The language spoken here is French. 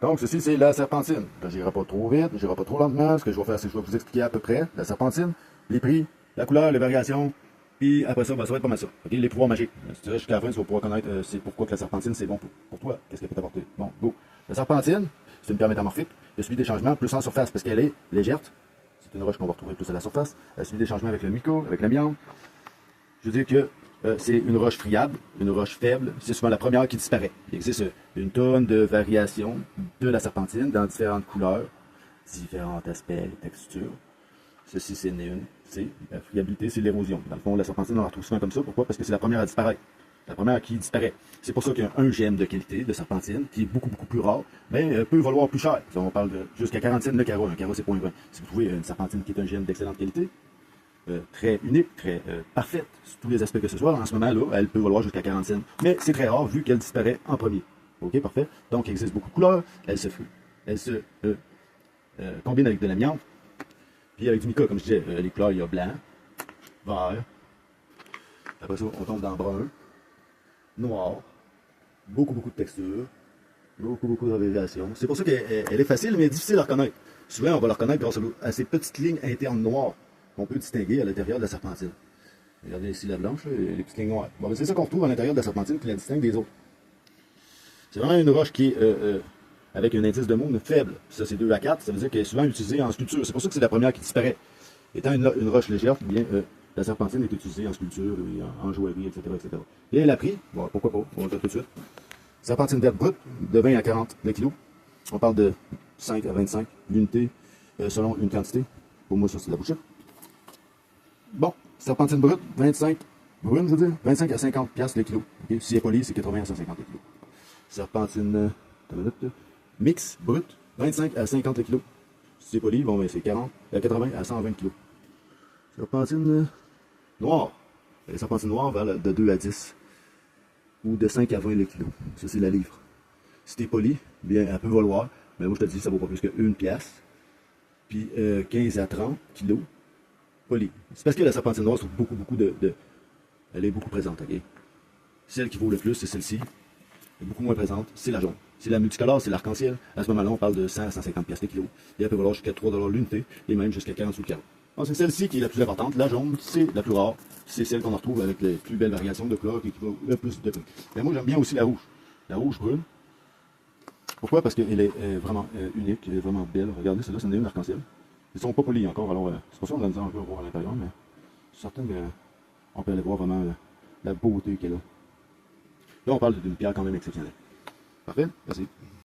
Donc, ceci, c'est la serpentine. Je n'irai pas trop vite, je n'irai pas trop lentement. Ce que je vais faire, c'est que je vais vous expliquer à peu près la serpentine, les prix, la couleur, les variations. Puis après ça, ben, ça va être pas mal ça. Okay? Les pouvoirs magiques. Si tu restes jusqu'à la fin, tu vas pouvoir connaître c'est pourquoi que la serpentine, c'est bon pour toi. Qu'est-ce qu'elle peut t'apporter. Bon, go. La serpentine, c'est une pierre métamorphique. Elle subit des changements plus en surface parce qu'elle est légère. C'est une roche qu'on va retrouver plus à la surface. Elle subit des changements avec le mico, avec l'amiante. Je veux dire que c'est une roche friable, une roche faible. C'est souvent la première qui disparaît. Il existe une tonne de variations de la serpentine dans différentes couleurs, différents aspects, textures. Ceci, c'est une. C'est la friabilité, c'est l'érosion. Dans le fond, la serpentine, on la retrouve souvent comme ça. Pourquoi? Parce que c'est la première à disparaître. La première qui disparaît. C'est pour ça qu'il y a un gemme de qualité de serpentine qui est beaucoup plus rare, mais peut valoir plus cher. On parle de jusqu'à 40 cents le carreau. Un carreau, c'est 0,20. Si vous trouvez une serpentine qui est un gemme d'excellente qualité, très unique, très parfaite, sur tous les aspects que ce soit, en ce moment, là, elle peut valoir jusqu'à 40 cents. Mais c'est très rare vu qu'elle disparaît en premier. OK, parfait. Donc, il existe beaucoup de couleurs. Elle se combine avec de l'amiante. Puis avec du mica, comme je disais, les couleurs, il y a blanc, vert. Après ça, on tombe dans brun, noir, beaucoup de textures, beaucoup de variations. C'est pour ça qu'elle est facile, mais difficile à reconnaître. Souvent, on va la reconnaître grâce à ces petites lignes internes noires qu'on peut distinguer à l'intérieur de la serpentine. Regardez ici la blanche, les petites lignes noires. Bon, c'est ça qu'on retrouve à l'intérieur de la serpentine qui la distingue des autres. C'est vraiment une roche qui est avec un indice de moon faible. Ça, c'est 2 à 4. Ça veut dire qu'elle est souvent utilisée en sculpture. C'est pour ça que c'est la première qui disparaît. Étant une roche légère, bien, la serpentine est utilisée en sculpture, et en joaillerie, etc., etc. Et elle a pris, bon, pourquoi pas, on va le faire tout de suite. Serpentine verte brute, de 20 à 40 le kilo. On parle de 5 à 25 l'unité selon une quantité. Pour moi, ça, c'est de la bouchette. Bon, serpentine brute, 25, brune, je veux dire, 25 à 50 piastres le kilo. Okay? Si elle est polie, c'est 80 à 150 le kilo. Serpentine, mix, brut, 25 à 50 le kilo. Si c'est poli, bon, ben, c'est 80 à 120 kg. Serpentine noire. Les serpentines noires valent de 2 à 10 ou de 5 à 20 le kilo. Ça, c'est la livre. Si t'es poli, bien, elle peut valoir, mais moi, je te dis, ça vaut pas plus que 1 pièce. Puis 15 à 30 kg poli. C'est parce que la serpentine noire, c'est beaucoup de. Elle est beaucoup présente, ok? Celle qui vaut le plus, c'est celle-ci. Elle est beaucoup moins présente, c'est la jaune. C'est la multicolore, c'est l'arc-en-ciel. À ce moment-là, on parle de 100 à 150 pièces le kilo. Et elle peut valoir jusqu'à 3 $ l'unité, et même jusqu'à 40 sous le carreau. Donc c'est celle-ci qui est la plus importante. La jaune, c'est la plus rare. C'est celle qu'on retrouve avec les plus belles variations de couleurs et qui vaut le plus de prix. Mais moi, j'aime bien aussi la rouge. La rouge brune. Pourquoi? Parce qu'elle est vraiment unique, elle est vraiment belle. Regardez, celle-là, c'est une arc-en-ciel. Ils sont pas polis encore, alors c'est pour ça qu'on a besoin un peu voir à l'intérieur, mais je suis certain qu'on peut aller voir vraiment la beauté qu'elle a. Là, on parle d'une pierre quand même exceptionnelle. Parfait, merci.